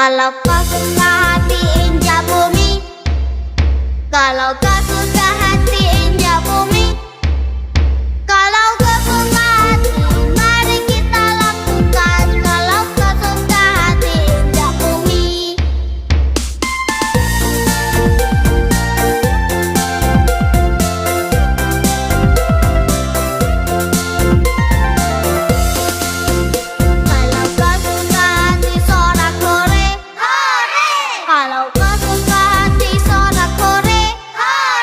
Kalau kau suka hati injak bumi, kalau kau suka hati injak bumi, kalau kau suka hati mari kita lakukan. Kalau kau suka hati injak bumi. Kalau kau suka hati sorak-sore, hore! Kalau kau suka hati sorak-sore, hore!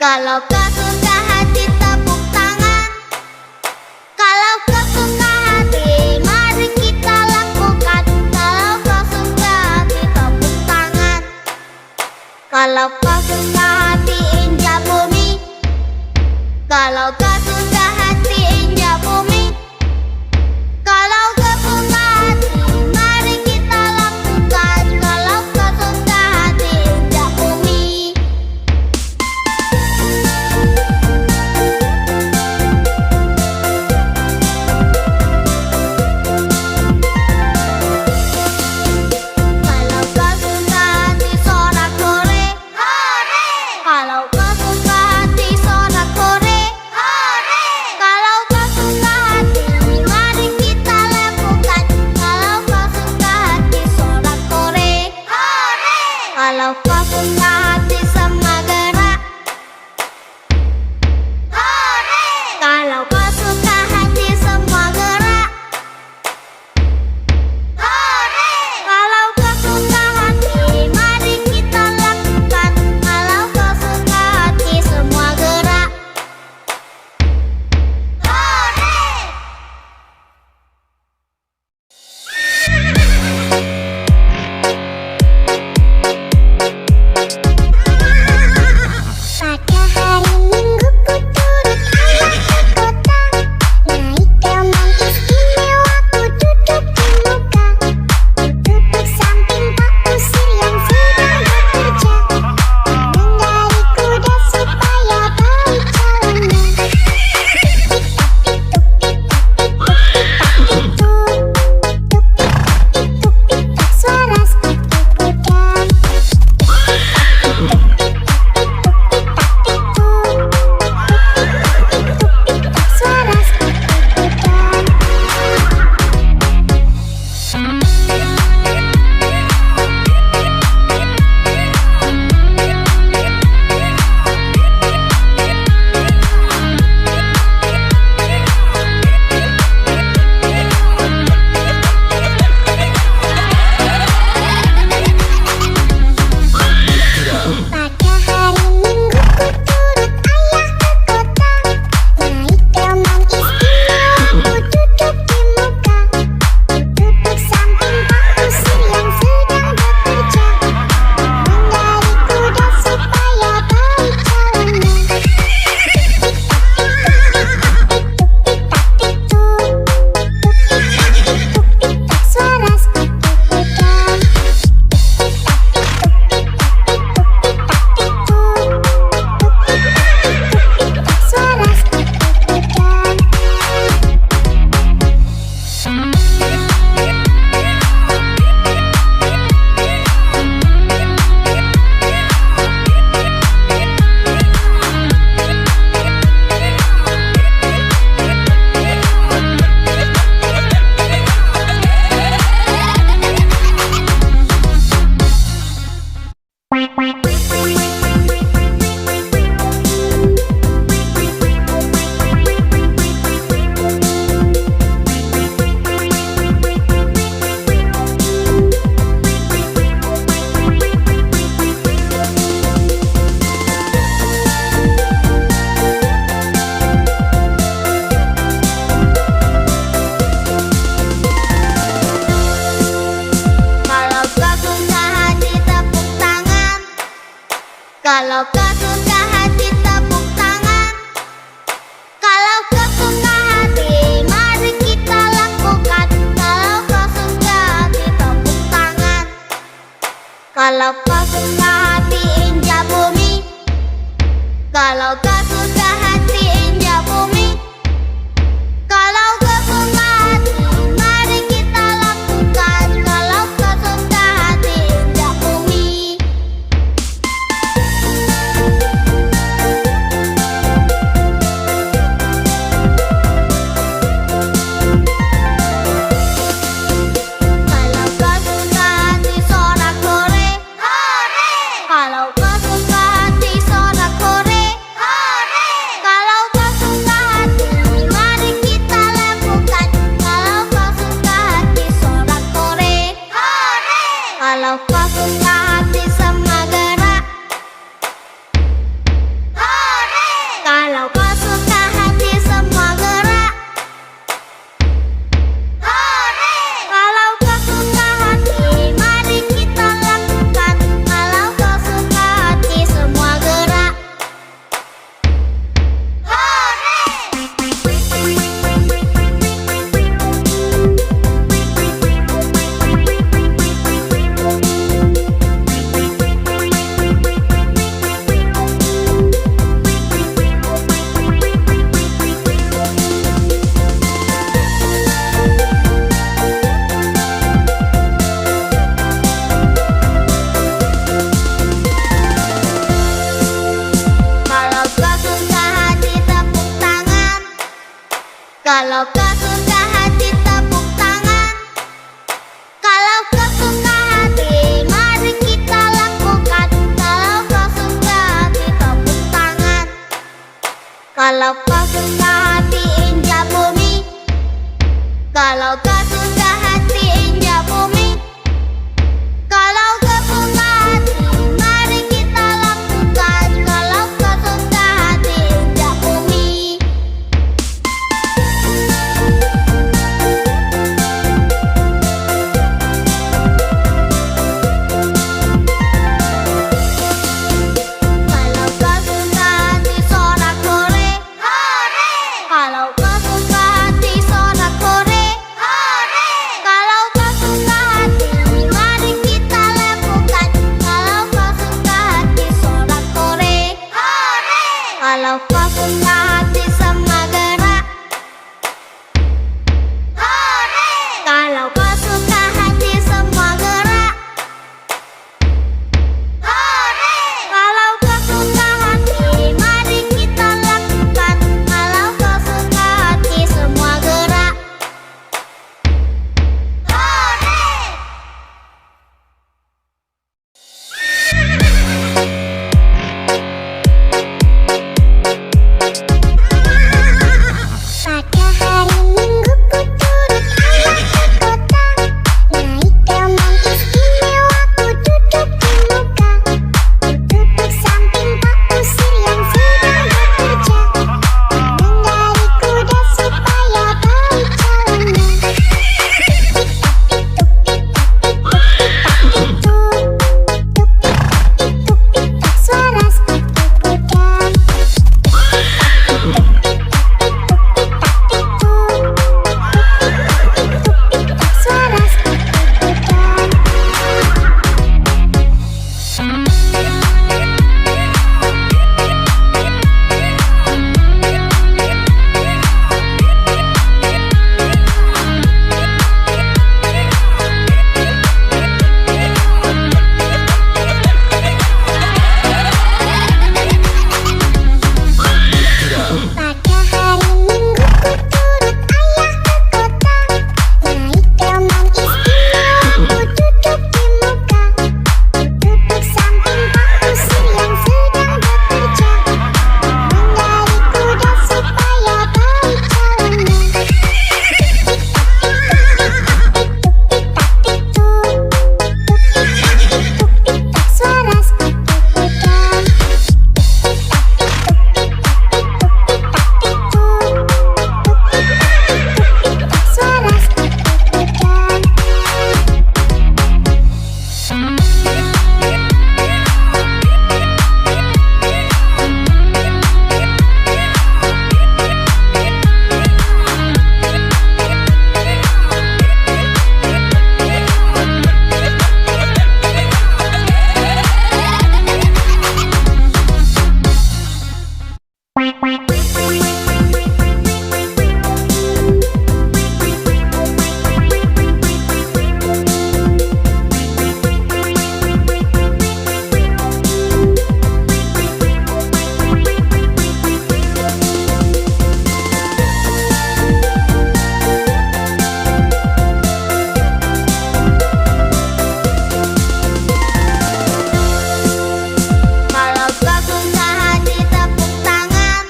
Kalau kau suka hati tepuk tangan. Kalau kau suka hati mari kita lakukan. Kalau kau suka hati tepuk tangan. Kalau kau suka hati injak bumi. Kalau kau suka hati injak bumi. Kalau kau suka hati mari kita lakukan. Kalau kau suka hati injak bumi. Kalau kau suka hati sorak-sore, hore! Kalau kau suka hati sorak-sore, hore! Kalau kau suka hati mari kita lakukan. Kalau kau suka hati sorak-sore, hore! Kalau kau suka hati semua gerak, hore! Kalau kau suka hati semua gerak, hore! Kalau kau suka hati mari kita lakukan. Kalau kau suka hati semua gerak, hore! Pada hari Minggu ku turut ayah ke kota. Naik teman istimewa ku duduk di muka. Duduk samping Pak Kusir yang sedang bekerja. Mengendari kuda supaya baik jalannya. Tuk-tik-tak suara sepatu kuda. Tuk-tik-tak suara sepatu kuda. Pada hari Minggu ku turut ayah ke kota. Naik teman istimewa ku duduk di muka. Duduk samping Pak Kusir yang sedang bekerja. Mengendari kuda supaya baik jalannya. Tuk-tik-tak suara sepatu kuda. Tuk-tik-tak suara sepatu kuda. Kalau kau suka hati tepuk tangan. Kalau kau suka hati mari kita lakukan. Kalau kau suka hati tepuk tangan. Kalau kau suka hati injak bumi. Kalau kau suka hati injak bumi. Kalau kau suka hati mari kita lakukan. Kalau kau suka hati injak bumi. Kalau kau suka hati sorak-sore, hore! Kalau kau suka hati sorak-sore, hore! Kalau kau suka hati injak bumi. Kalau kau suka hati injak bumi. Kalau kau suka hati, mari kita lakukan. Kalau kau suka hati injak bumi. Kalau kau suka hati sorak-sorai, hore! Kalau kau suka hati sorak-sorai, hore! Kalau kau suka hati, mari kita lakukan. Kalau kau suka hati sorak-sorai, hore! Kalau kau suka hati semua gerak, hore! Kalau kau suka hati semua gerak, hore! Kalau kau suka hati, mari kita lakukan. Kalau kau suka hati semua gerak, hore! Pada hari Minggu ku turut ayah ke kota. Naik delman istimewa ku duduk di muka. Ku duduk samping Pak Usir yang sedang bekerja. Mengendari kuda supaya baik jalannya. Tuk-tik-tak suara sepatu kuda. Suara sepatu kuda. Pada hari Minggu ku turut ayah ke kota. Naik delman istimewa ku duduk di muka. Ku duduk samping Pak Usir yang sedang bekerja. Mengendari kuda supaya baik jalannya. Tuk-tik-tak suara sepatu kuda. Suara sepatu kuda. Kalau kau suka hati tepuk tangan.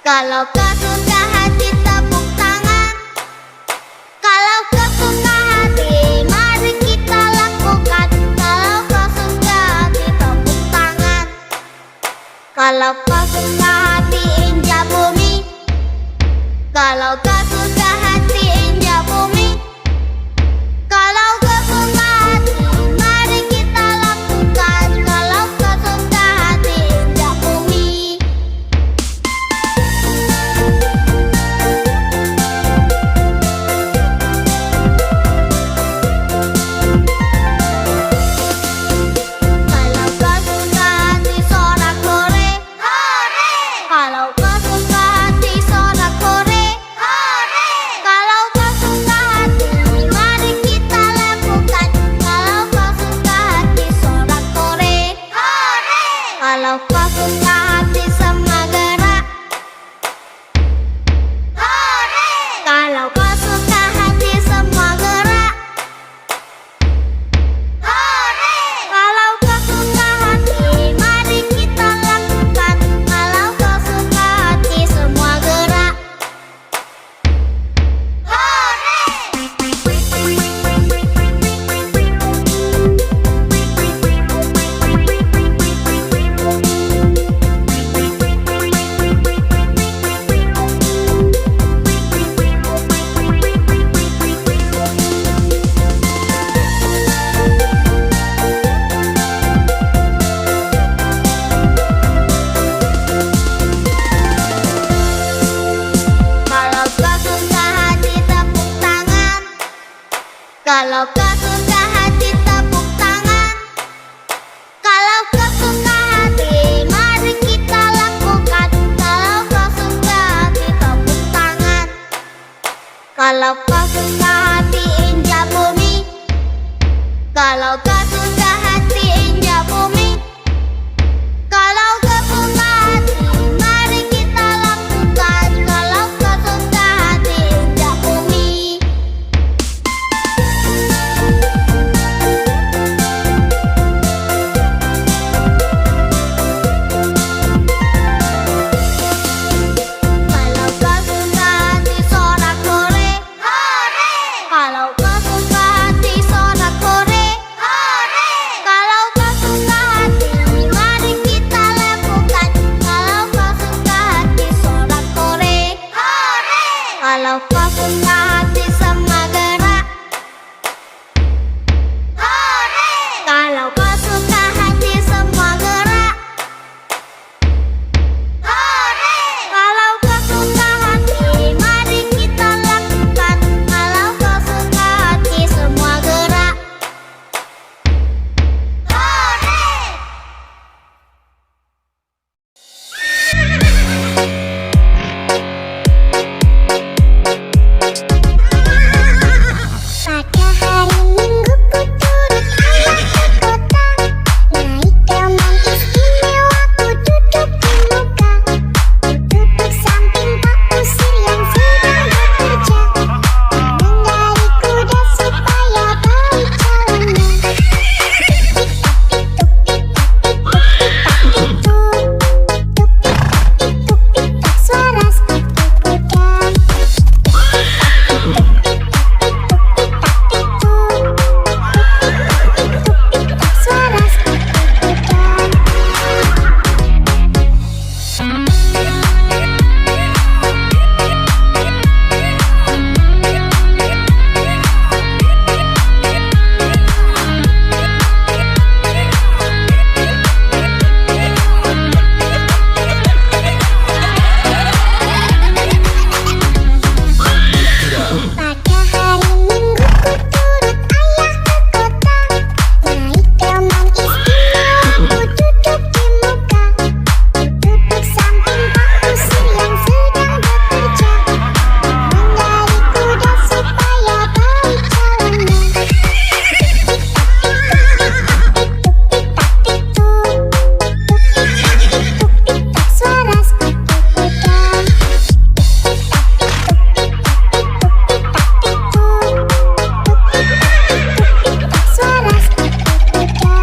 Kalau kau suka hati tepuk tangan. Kalau kau suka hati, mari kita lakukan. Kalau kau suka hati tepuk tangan. Kalau kau suka hati injak bumi. Kalau kau suka hati injak bumi. Kalau kau suka hati, mari kita lakukan. Kalau kau suka hati injak bumi. Kalau kau suka hati sorak-sorai, hore! Kalau kau suka hati sorak-sorai, hore! Kalau kau suka hati semua gerak. Hore! Kalau kau suka hati semua gerak. Hore! Kalau kau suka hati, mari kita lakukan. Kalau kau suka hati semua gerak. Hore! Pada hari Minggu ku turut ayah ke kota. Naik teman istimewa ku duduk di muka. Ku duduk samping Pak Kusir yang sedang bekerja. Mengendari kuda supaya baik jalannya. Tuk-tik-tak suara sepatu kuda. Suara sepatu kuda. Pada hari Minggu ku turut ayah ke kota. Naik teman istimewa ku duduk di muka. Ku duduk samping Pak Kusir yang sedang bekerja. Mengendari kuda supaya baik jalannya. Tuk-tik-tak suara sepatu kuda. Suara sepatu kuda.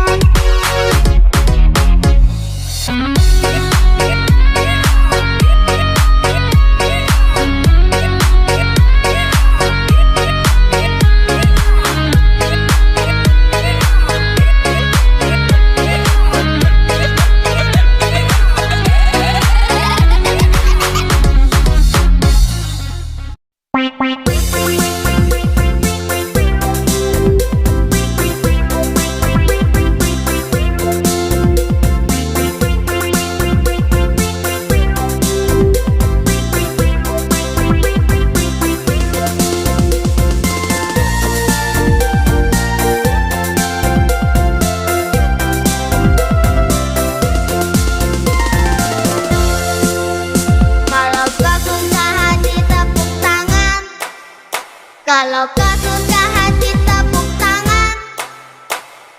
Kalau kau suka hati tepuk tangan.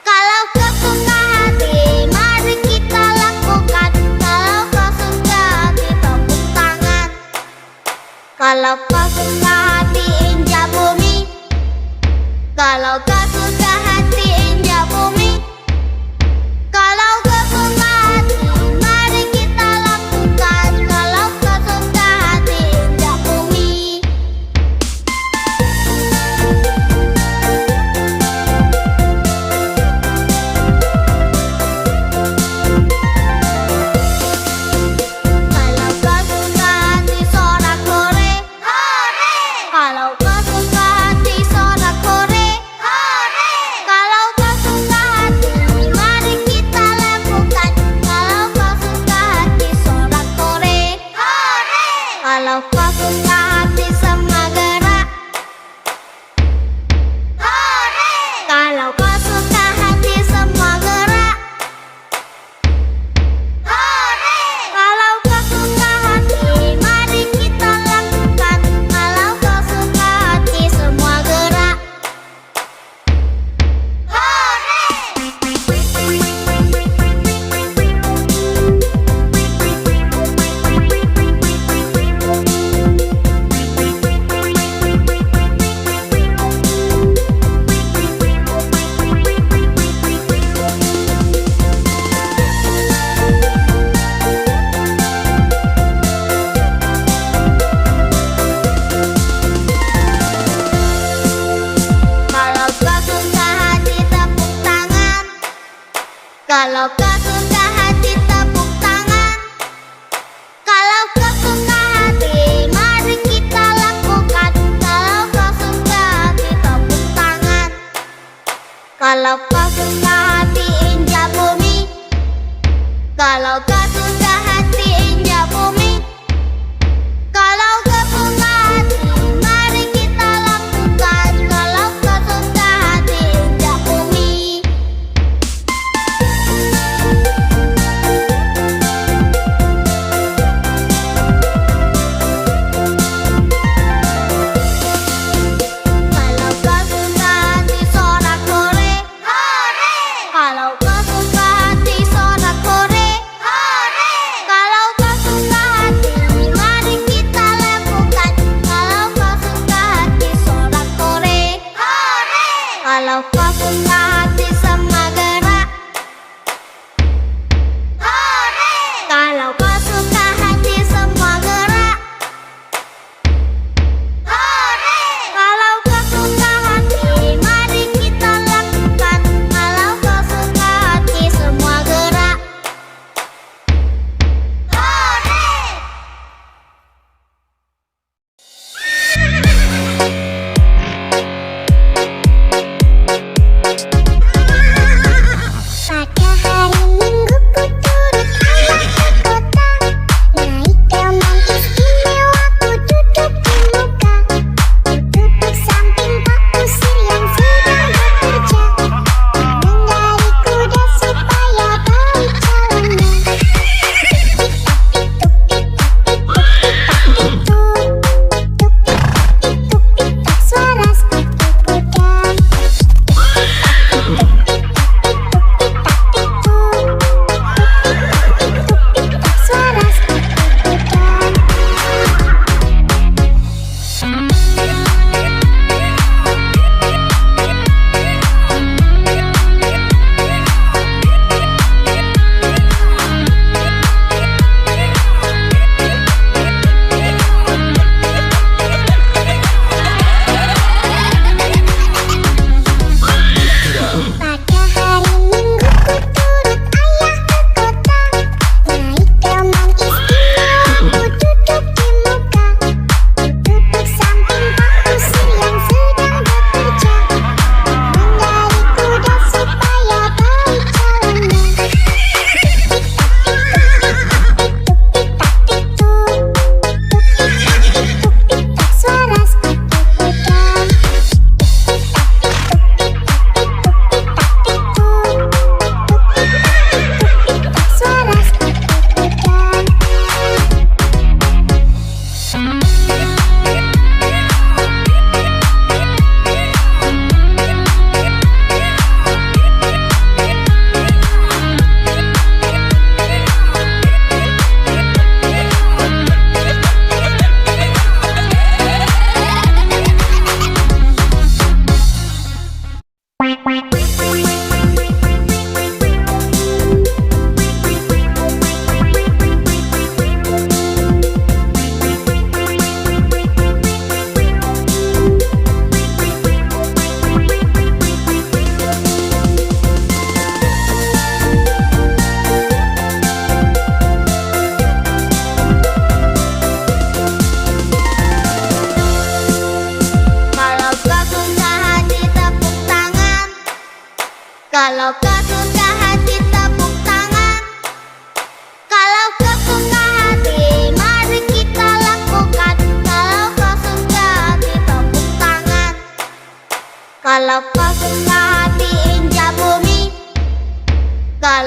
Kalau kau suka hati, mari kita lakukan. Kalau kau suka hati tepuk tangan. Kalau kau suka hati injak bumi. Kalau kau suka hati injak bumi. Kalau kau suka hati, mari kita lakukan. Kalau kau suka hati injak bumi. Kalau kau suka hati sorak-sore. Hore! Kalau kau suka hati sorak-sore. Hore!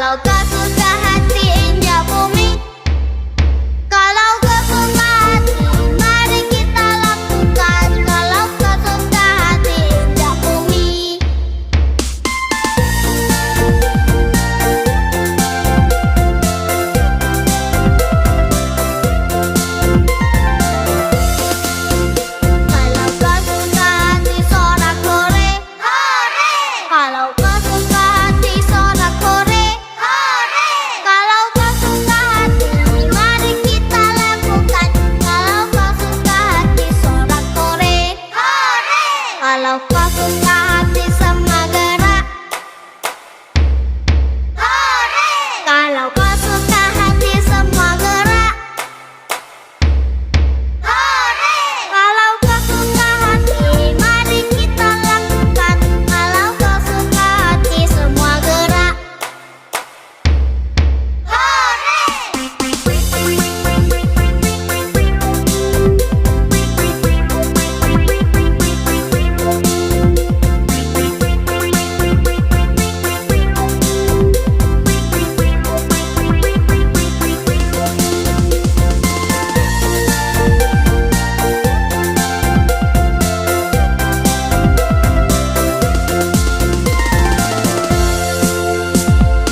Kalau kau suka hati injak bumi, kalau kau suka hati mari kita lakukan. Kalau kau suka hati injak bumi. Kalau kau suka hati sorak-sore, hore! Kalau kau suka hati sorak-sore, hore! Kalau kau suka hati mari kita lakukan. Kalau kau suka hati sorak-sore, hore! Kalau kau suka hati semua gerak, hore! Kalau kau suka hati semua gerak, hore! Kalau kau suka hati mari kita lakukan. Kalau kau suka hati semua gerak,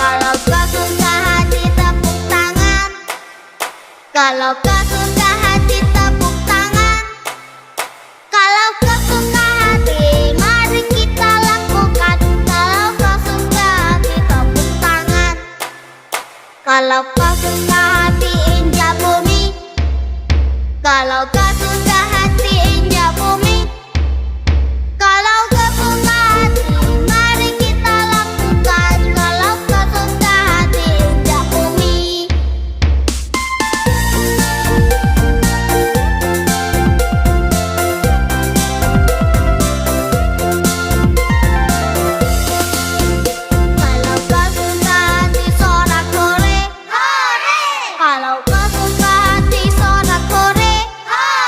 kalau kau suka hati tepuk tangan. Kalau kau suka hati tepuk tangan. Kalau kau suka hati mari kita lakukan. Kalau kau suka hati tepuk tangan. Kalau kau suka hati injak bumi. Kalau kau suka hati injak bumi. Kalau kau suka hati mari kita lakukan. Kalau kau suka hati injak bumi. Kalau kau suka hati sorak-sore, hore! Kalau kau suka hati sorak-sore, hore!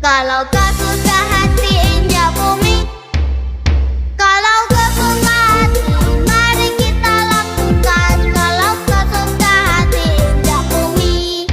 Kalau kau suka hati injak bumi. Kalau kau suka hati, mari kita lakukan. Kalau kau suka hati injak bumi.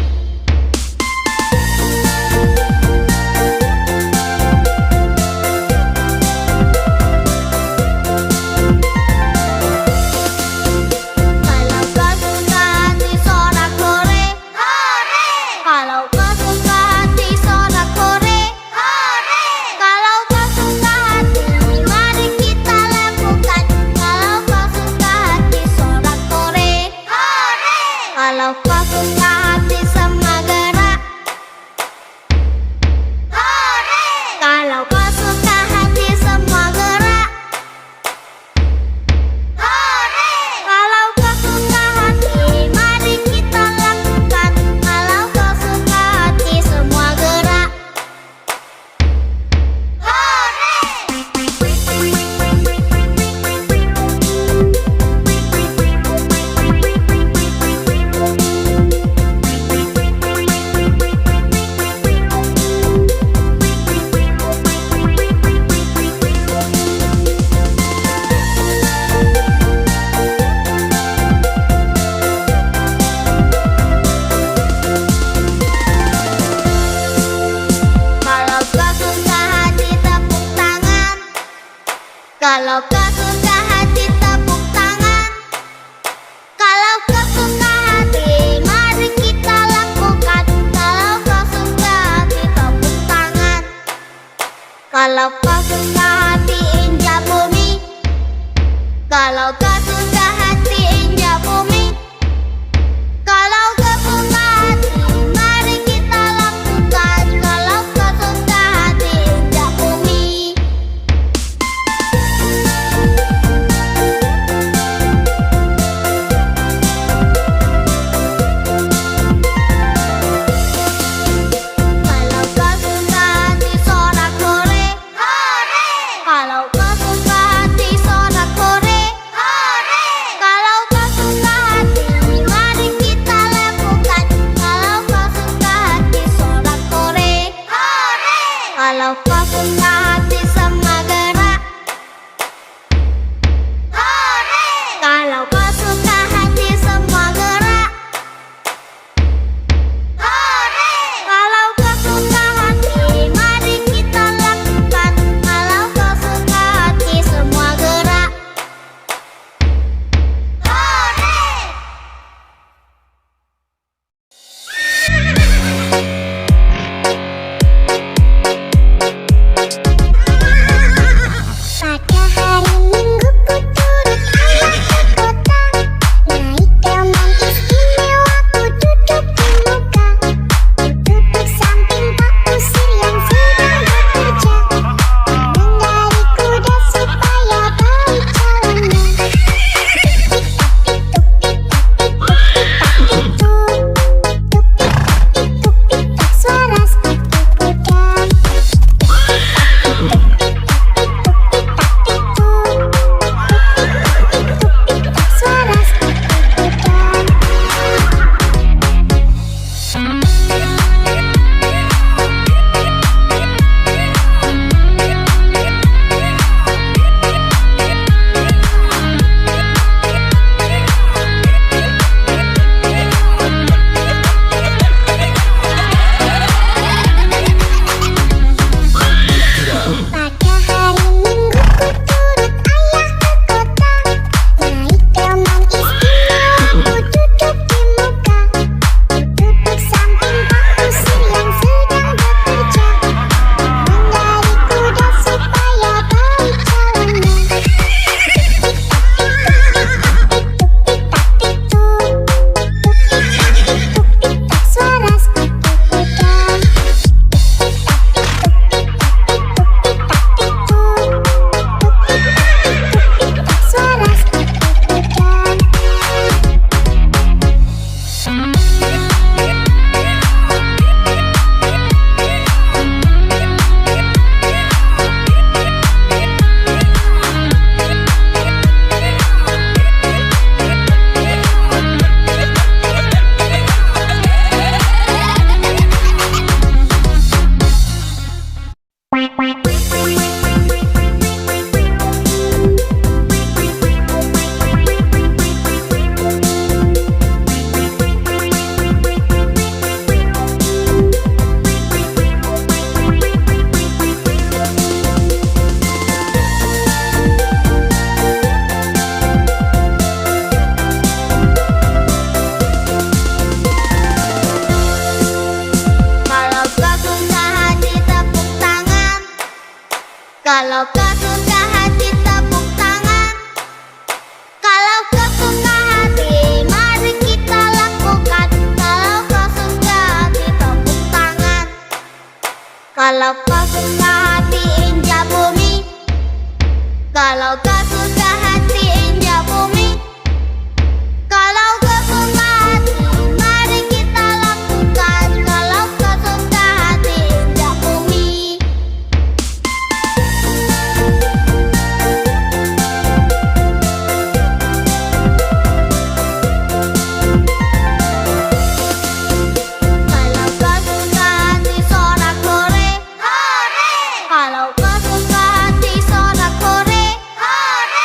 Kalau kau suka hati sorak-sorai, hore! Kalau kau suka hati sorak-sorai, hore! Kalau kau suka hati, mari kita lakukan. Kalau kau suka hati sorak-sorai, hore! Kalau kau suka hati semua gerak, hore! Kalau kau suka hati semua gerak, hore! Kalau kau suka hati, mari kita lakukan. Kalau kau suka hati semua gerak, kalau kau suka hati tepuk tangan. Kalau kau suka hati tepuk tangan. Kalau kau suka hati, mari kita lakukan. Kalau kau suka hati tepuk tangan. Kalau kau suka hati injak bumi. Kalau kau suka hati injak bumi. Kalau kau suka hati, mari kita lakukan. Kalau kau suka hati injak bumi. Kalau kau suka hati sorak-sorai, hore! Kalau kau suka hati sorak-sorai, hore! Kalau kau suka hati, mari kita lakukan. Kalau kau suka hati sorak-sorai, hore! Kalau kau suka hati semua gerak, hore! Kalau kau suka hati semua gerak, hore! Kalau kau suka hati, mari kita lakukan. Kalau kau suka hati semua gerak, hore! Kalau kau suka hati tepuk tangan. Kalau kau suka hati mari kita lakukan. Kalau kau suka hati tepuk tangan. Kalau kau suka hati injak bumi. Kalau kau suka hati injak bumi. Kalau kau suka hati mari kita lakukan. Kalau kau suka hati injak bumi. Kalau kau suka hati sorak-sore. Hore! Kalau kau suka hati sorak-sore. Hore!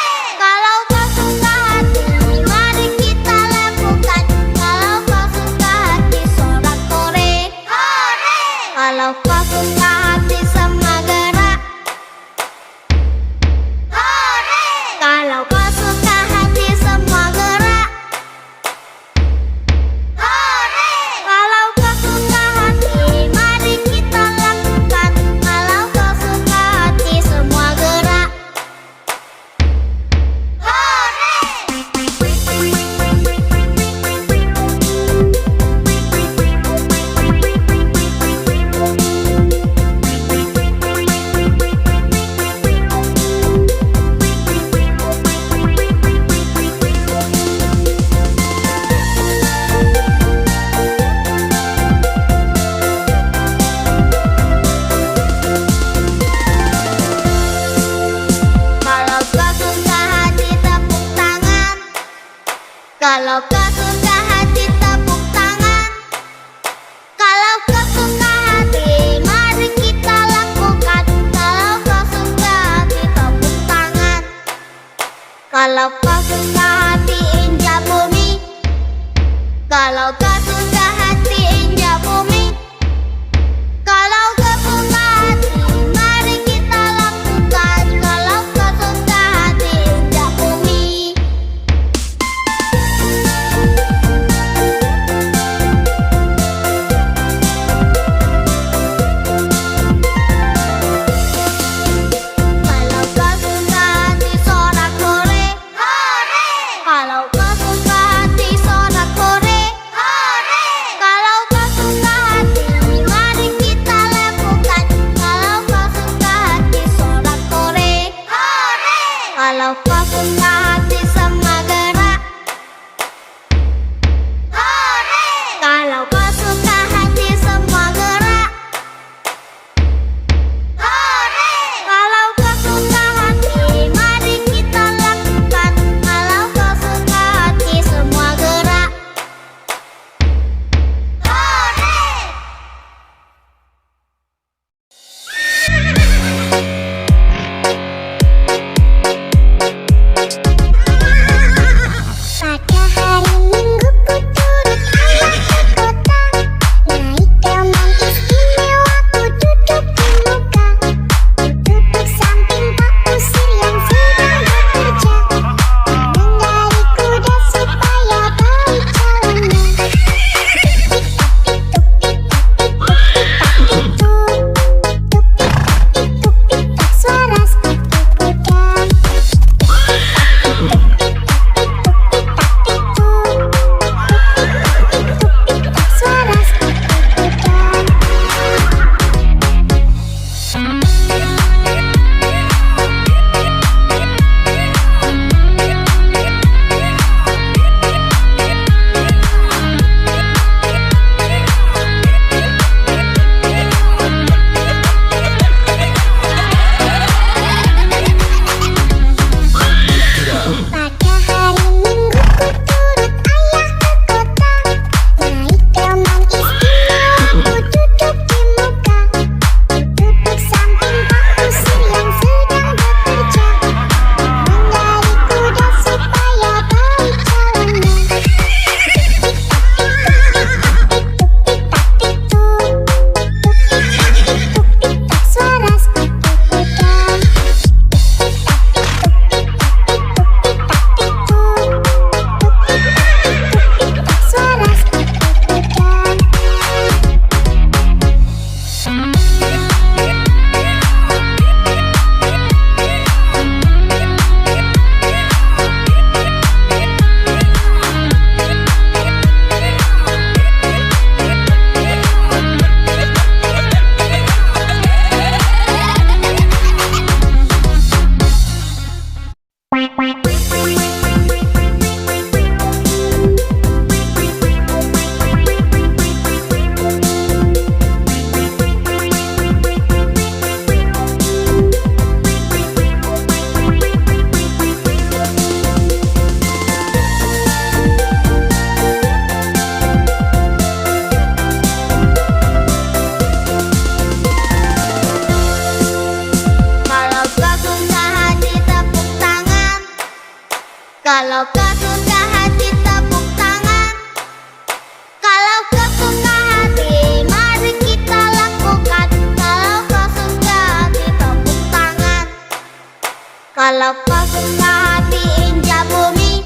Kalau kau suka hati injak bumi.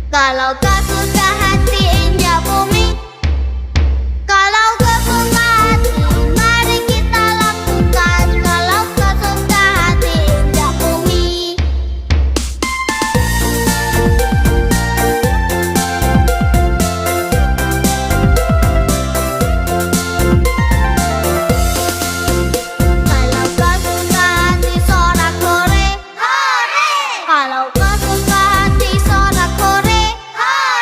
Kalau kau suka hati injak bumi. Kalau kau suka hati, mari kita lakukan. Kalau kau suka hati injak bumi. Kalau kau suka hati sorak-sore, hore! Kalau kau suka hati sorak-sore, hore!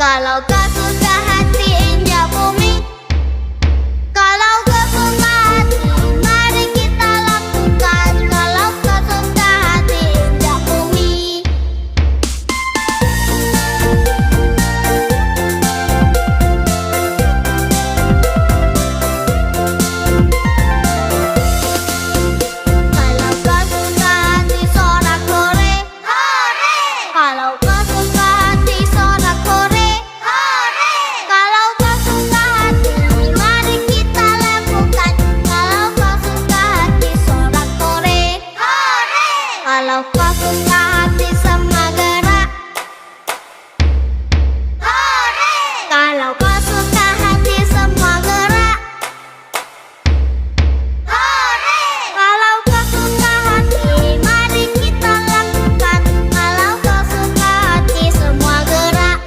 Kalau kau suka hati injak bumi, kalau kau suka hati mari kita lakukan. Kalau kau suka hati injak bumi. Kalau kau suka hati sorak-sore, hore! Kalau kau suka hati sorak-sore, hore! Kalau kau suka hati mari kita lakukan. Kalau kau suka hati sorak-sore, hore! Kalau kau suka hati semua gerak, hore! Kalau kau suka hati semua gerak, hore! Kalau kau suka hati mari kita lakukan. Kalau kau suka hati semua gerak,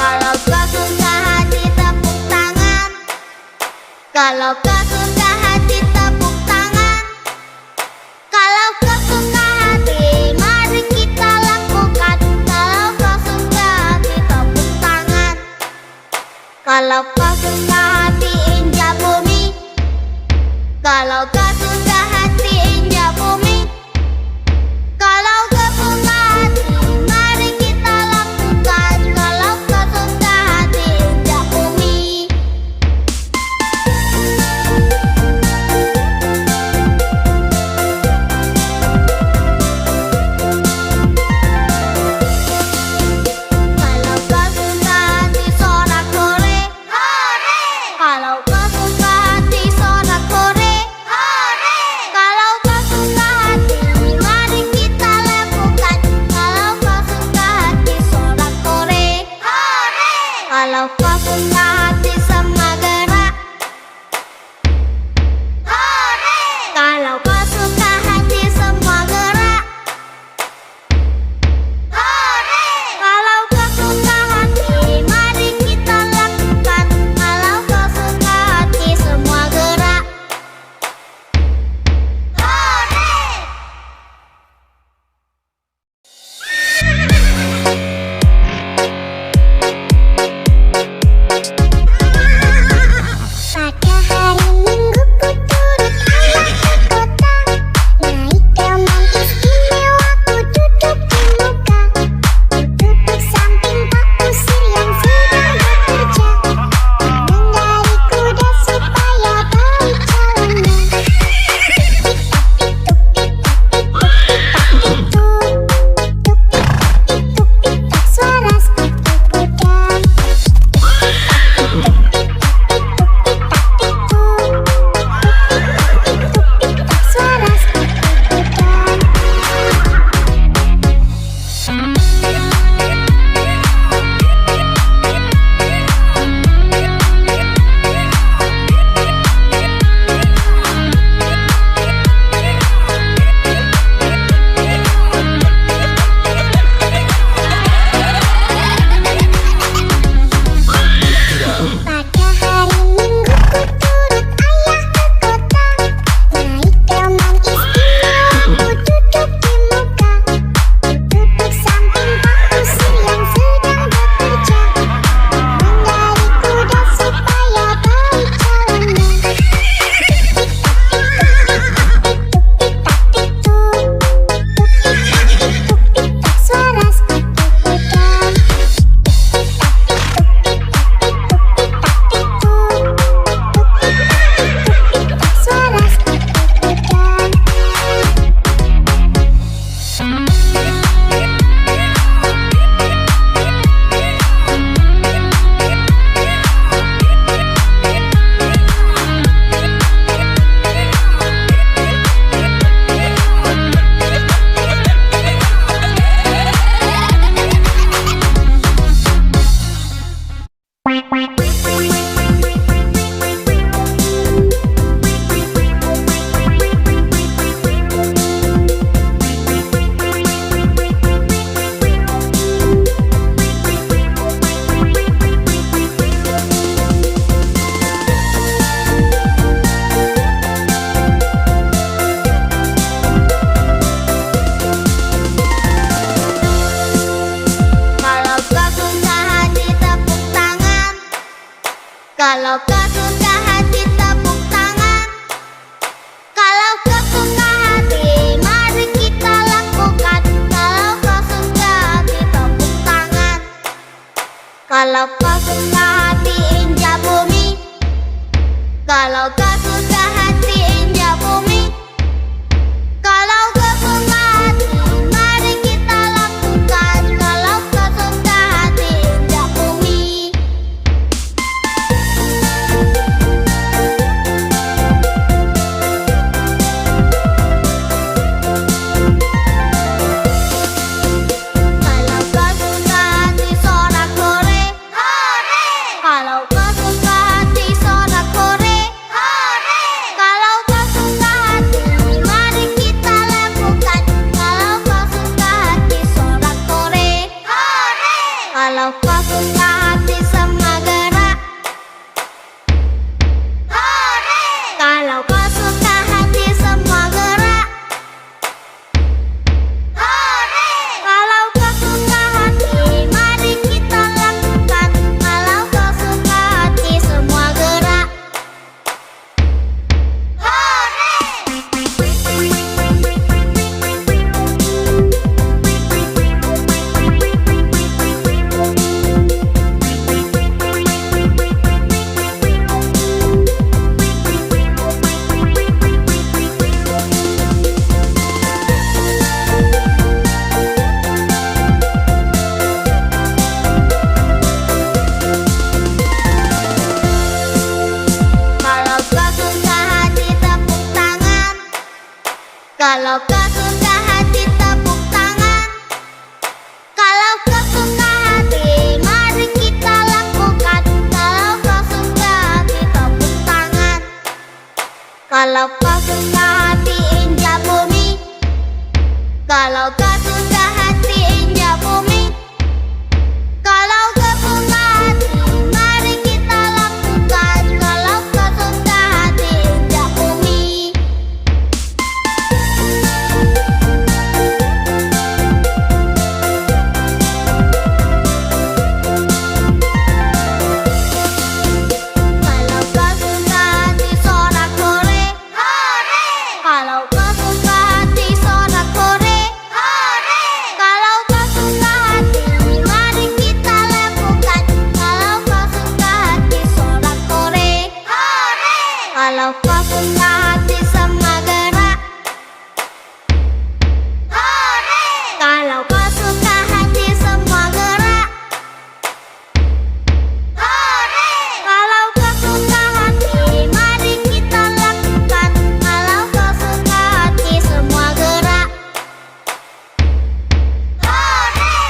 kalau kau suka hati tepuk tangan. Kalau kau suka hati tepuk tangan. Kalau kau suka hati mari kita lakukan. Kalau kau suka hati tepuk tangan. Kalau kau suka hati injak bumi. Kalau kau suka hati injak bumi. Kalau kau suka hati mari kita lakukan. Kalau kau suka hati injak bumi. Kalau kau suka hati sorak-sore, hore! Kalau kau suka hati sorak-sore, hore! kau suka hati injak bumi. Kalau kau suka hati, mari kita lakukan. Kalau kau suka hati injak bumi. Kalau kau suka hati sorak-sorai, hore! Kalau kau suka hati sorak-sorai, hore! Kalau kau suka hati, mari kita lakukan. Kalau kau suka hati sorak-sorai, hore! Kalau kau suka hati semua gerak, hore! Kalau kau suka hati semua gerak, hore! Kalau kau suka hati, mari kita lakukan. Kalau kau suka hati semua gerak, Kalau kau suka hati tepuk tangan. Kalau kau suka hati tepuk tangan. Kalau kau suka hati, mari kita lakukan. Kalau kau suka hati tepuk tangan. Kalau kau suka hati injak bumi. Kalau kau suka hati injak bumi. Kalau kau suka hati, mari kita lakukan. Kalau kau suka hati injak bumi. Kalau kau suka hati sorak-sorai, hore! Kalau kau suka hati sorak-sorai, hore! Kalau kau suka hati, mari kita lakukan. Kalau kau suka hati sorak-sorai, hore! Kalau kau suka hati semua gerak, hore! Kalau kau suka hati semua gerak, hore! Kalau kau suka hati, mari kita lakukan. Kalau kau suka hati semua gerak, hore!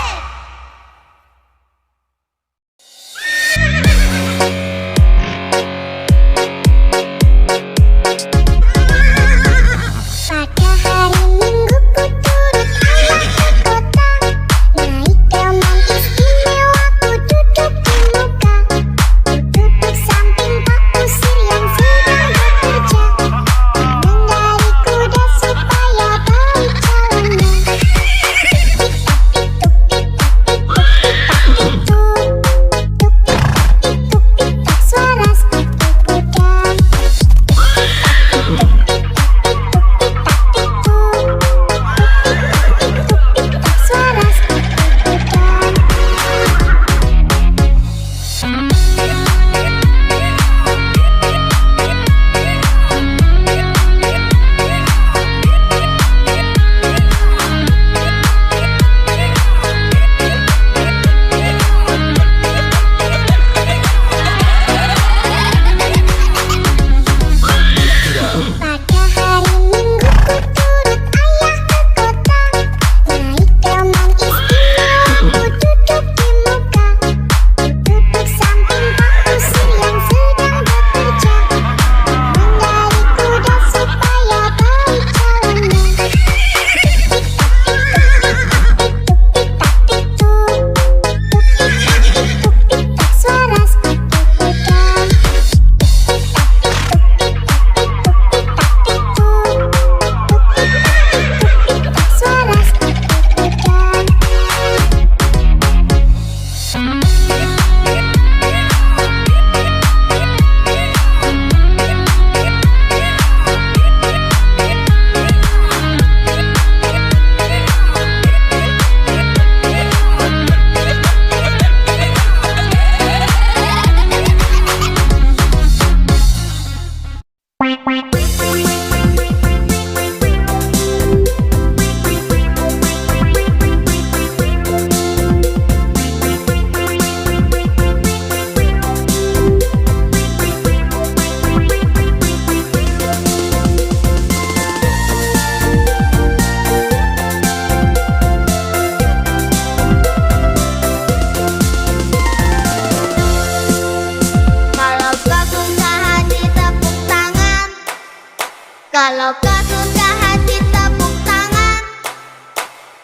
Kalau kau suka hati tepuk tangan.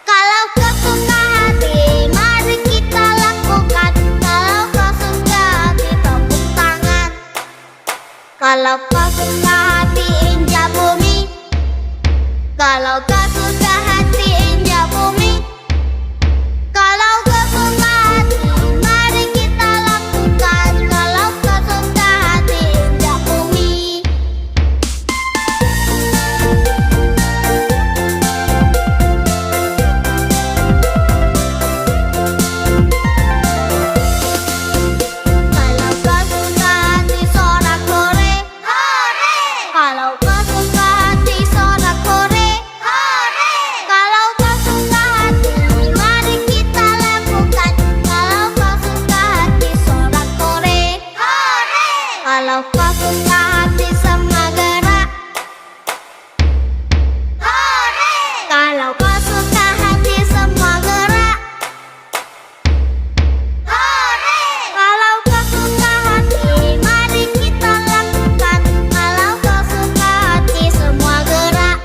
Kalau kau suka hati mari kita lakukan. Kalau kau suka hati tepuk tangan. Kalau kau suka hati injak bumi. Kalau kau suka hati injak bumi. Kalau kau suka hati mari kita lakukan. Kalau kau suka hati injak bumi. Kalau kau suka hati sorak-sore, hore! Kalau kau suka hati sorak-sore, hore! Kalau kau suka hati, mari kita lakukan. Kalau kau suka hati sorak-sore, hore! Kalau kau suka hati semua gerak, hore! Kalau kau suka hati semua gerak, hore! Kalau kau suka hati, mari kita lakukan. Kalau kau suka hati semua gerak,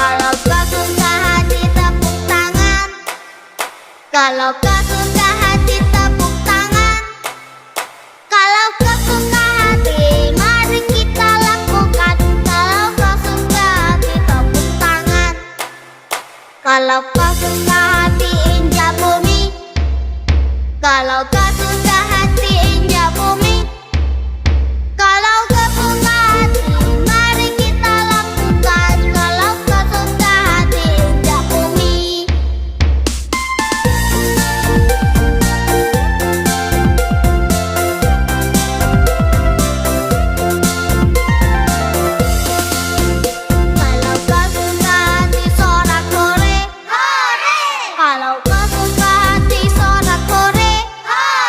Kalau kau suka hati tepuk tangan. Kalau kau suka hati tepuk tangan. Kalau kau suka hati mari kita lakukan. Kalau kau suka hati tepuk tangan. Kalau kau suka hati injak bumi. Kalau kau suka hati injak bumi. Kalau kau suka hati mari kita lakukan. Kalau kau suka hati injak bumi. Kalau kau suka hati sorak-sore, hore! Kalau kau suka hati sorak-sore, hore!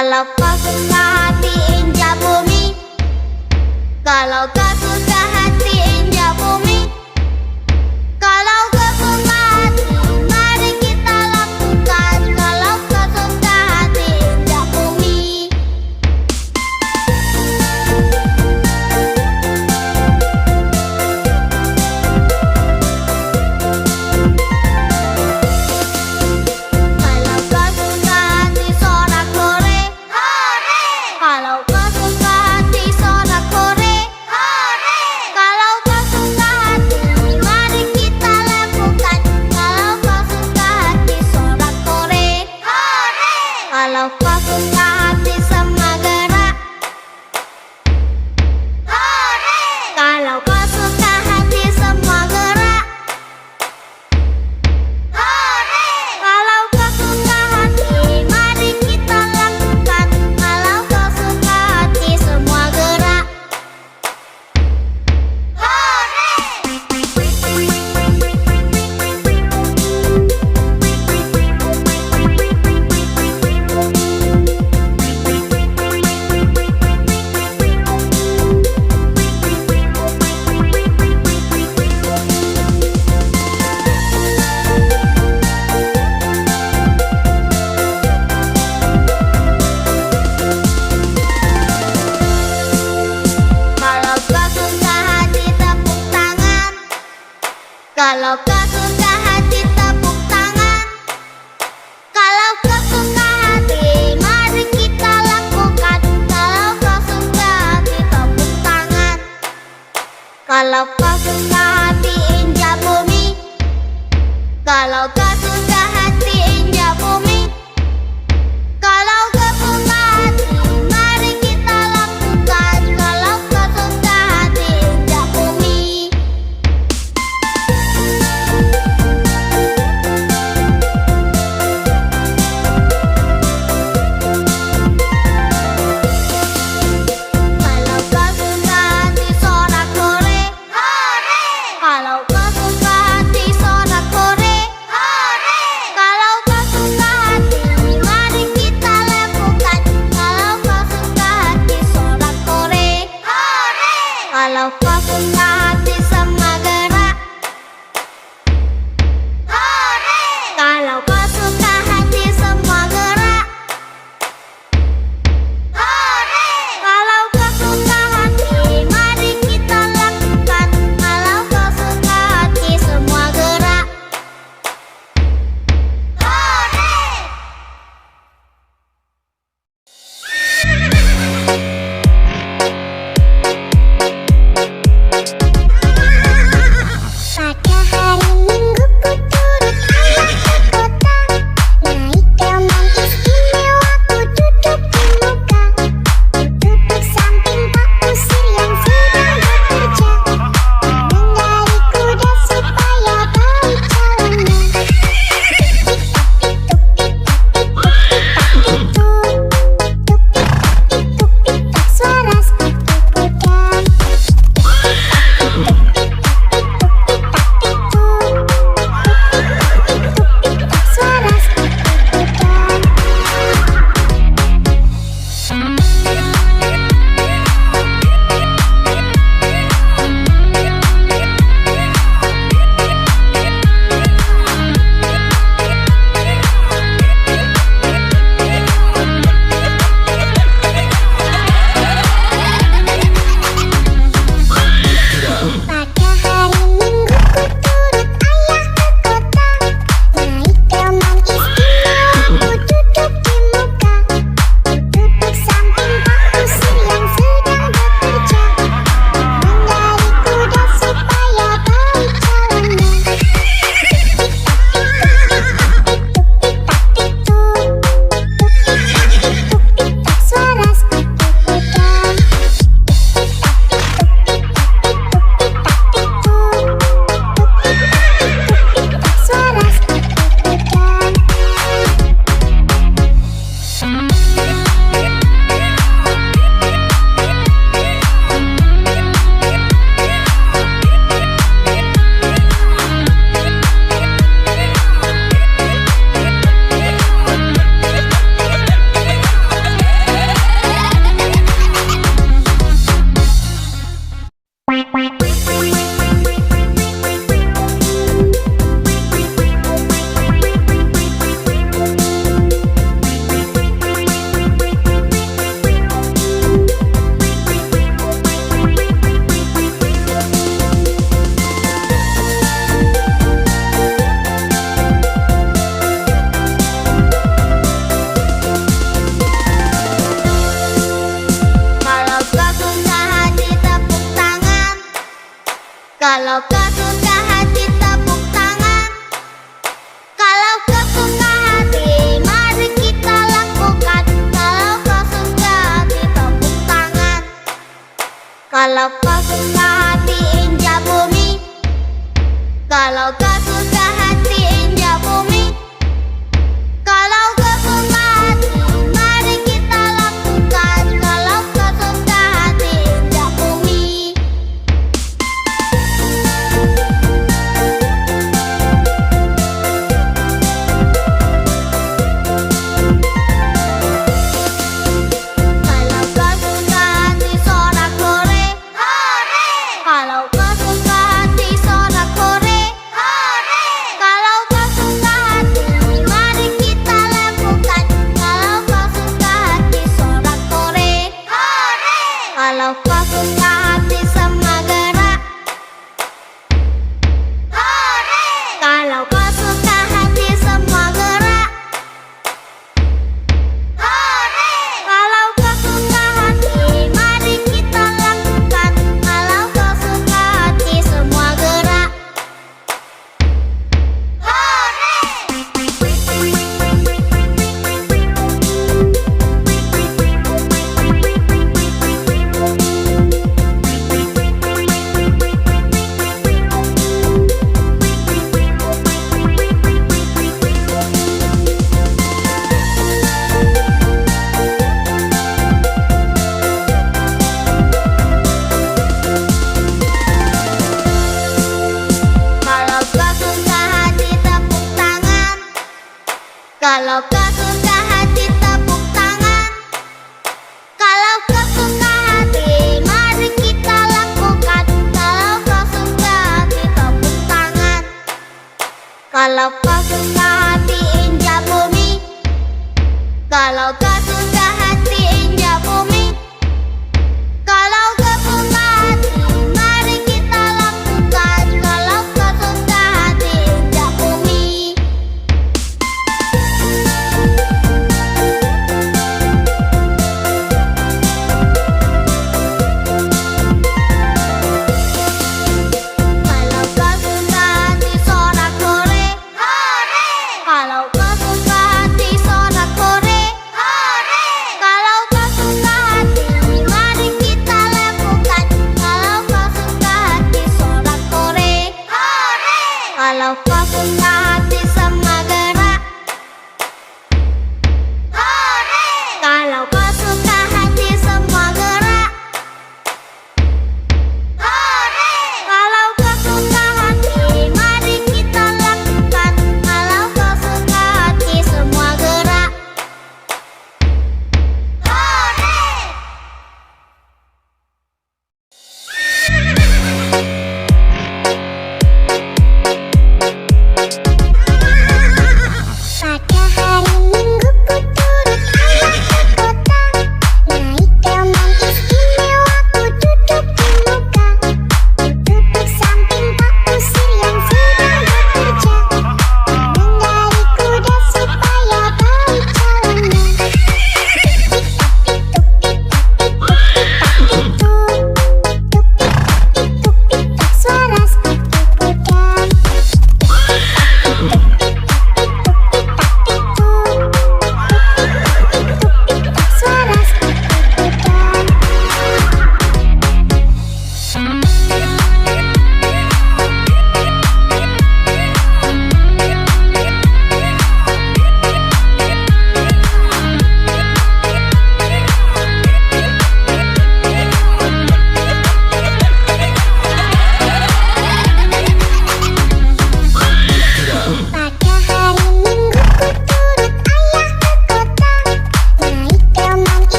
Kalau kau suka hati injak bumi. Kalau kau suka hati injak bumi. Kalau kau suka hati, mari kita lakukan. Kalau kau suka hati injak bumi. Kalau kau suka hati sorak-sorai, hore! Kalau kau suka hati sorak-sorai, hore! Kalau kau suka hati, mari kita lakukan. Kalau kau suka hati sorak-sorai, hore! Kalau kau suka hati semua gerak, hore! Kalau kau suka hati semua gerak, hore! Kalau kau suka hati, mari kita lakukan. Kalau kau suka hati semua gerak, hore! Kalau kau suka hati injak bumi. Kalau kau suka hati, mari kita lakukan. Kalau kau suka hati injak bumi. Kalau kau suka hati sorak-sore, hore! Kalau kau suka hati sorak-sore, hore! Kalau kau suka hati, mari kita lakukan. Kalau kau suka hati sorak-sore, hore! Kalau kau suka hati semua gerak, hore! Kalau kau suka hati semua gerak, hore! Kalau kau suka hati, mari kita lakukan. Kalau kau suka hati semua gerak, kalau kau suka hati tepuk tangan. Kalau kau suka hati tepuk tangan. Kalau kau suka hati, mari kita lakukan. Kalau kau suka hati tepuk tangan. Kalau kau suka hati injak bumi. Kalau kau suka hati injak bumi. Kalau kau suka hati, mari kita lakukan. Kalau kau suka hati injak bumi. Kalau kau suka hati sorak-sore, hore! Kalau kau suka hati sorak-sore, hore!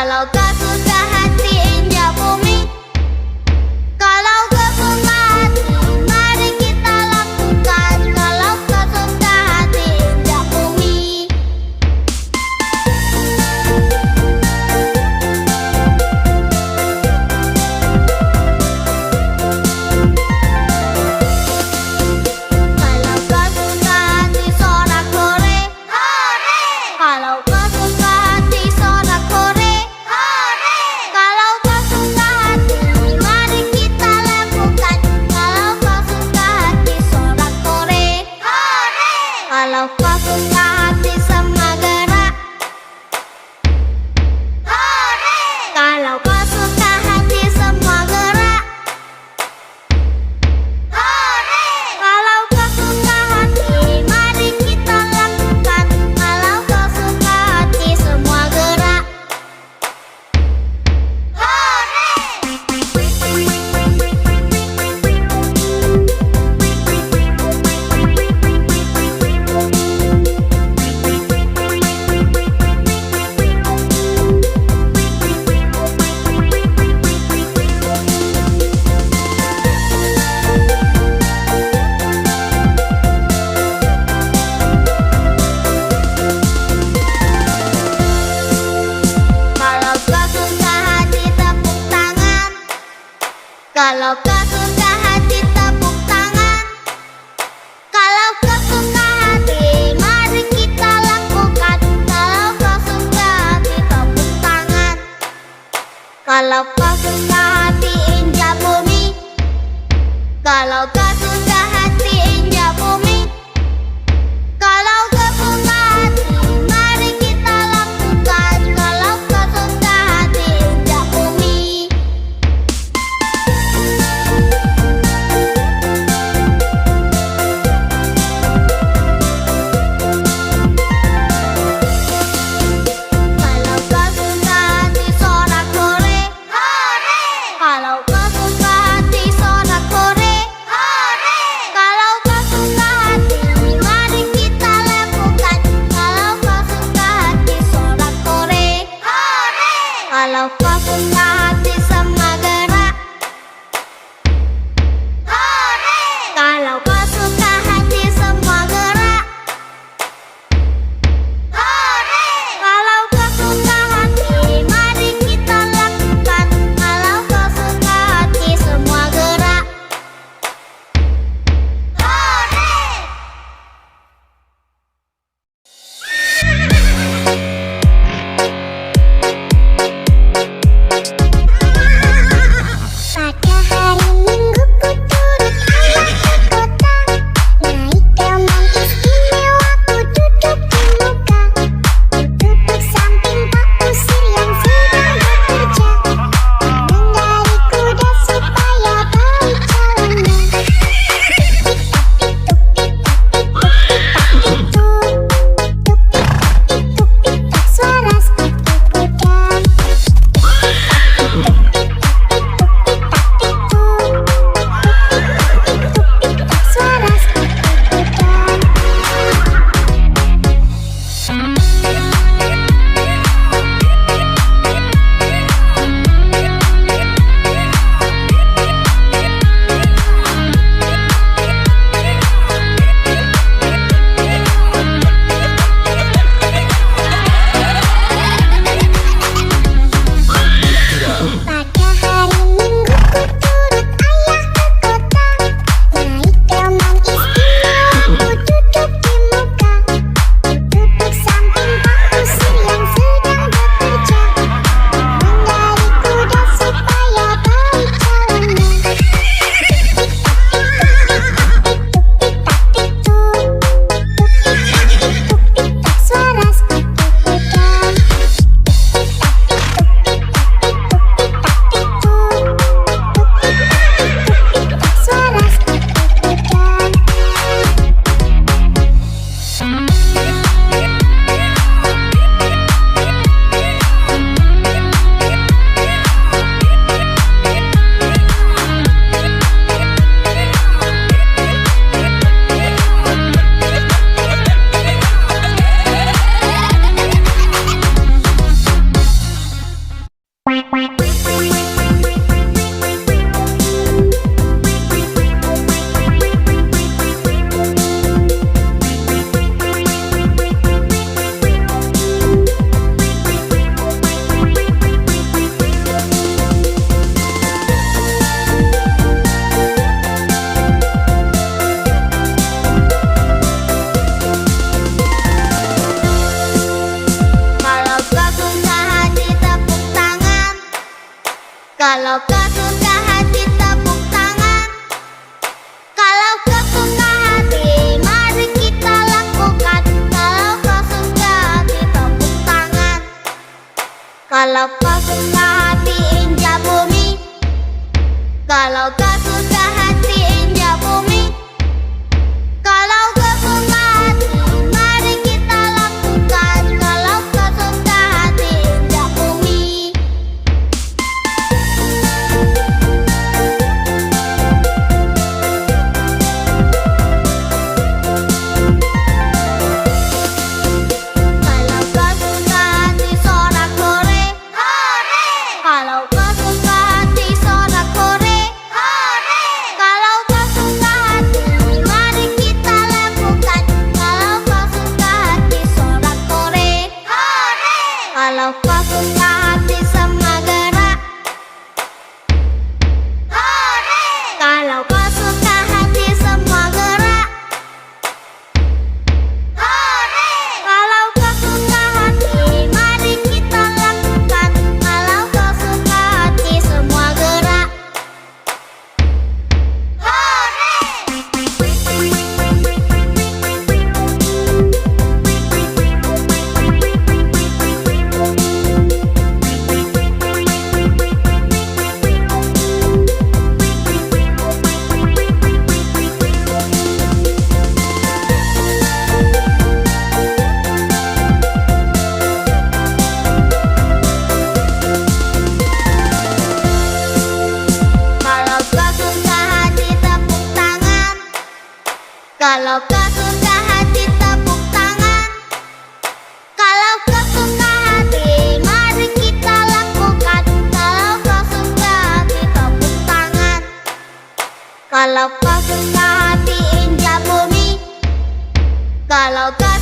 Kalau kau suka hati injak bumi. Kalau kau suka hati, mari kita lakukan. Kalau kau suka hati injak bumi. Kalau kau suka hati sorak-sore, hore! Kalau kau suka hati sorak-sore, hore! Kalau kau suka hati, mari kita lakukan. Kalau kau suka hati sorak-sore, hore! Kalau kau suka hati semua gerak, hore! Kalau kau suka hati semua gerak, hore! Kalau kau suka hati, mari kita lakukan. Kalau kau suka hati semua gerak, Kalau kau suka hati tepuk tangan. Kalau kau suka hati tepuk tangan. Kalau kau suka hati, mari kita lakukan. Kalau kau suka hati tepuk tangan. Kalau kau suka hati injak bumi. Kalau kau suka hati injak bumi. Kalau kau suka hati, mari kita lakukan. Kalau kau suka hati injak bumi. Kalau kau suka hati sorak-sore, hore! Kalau kau suka hati sorak-sore, hore! Kalau kau suka hati, mari kita lakukan. Kalau kau suka hati sorak-sore, hore! Kalau kau suka hati semua gerak, hore! Kalau kau suka hati semua gerak, hore! Kalau kau suka hati, mari kita lakukan. Kalau kau suka hati semua gerak, hore! Kalau kau suka hati tepuk tangan. Kalau kau suka hati mari kita lakukan. Kalau kau suka hati tepuk tangan. Kalau kau suka hati injak bumi. Kalau kau suka hati injak bumi. Kalau kau suka hati mari kita lakukan. Kalau kau suka hati injak bumi. Kalau kau suka hati sorak-sore, hore! Kalau kau suka hati sorak-sore, hore! Kalau kau suka hati mari kita lakukan. Kalau kau suka hati sorak-sore, hore! Kalau kau suka hati semua gerak, hore! Kalau kau suka hati semua gerak, hore! Kalau kau suka hati mari kita lakukan. Kalau kau suka hati semua gerak, Kalau kau suka hati tepuk tangan. Kalau kau suka hati tepuk tangan. Kalau kau suka hati mari kita lakukan. Kalau kau suka hati tepuk tangan. Kalau kau suka hati injak bumi. Kalau kau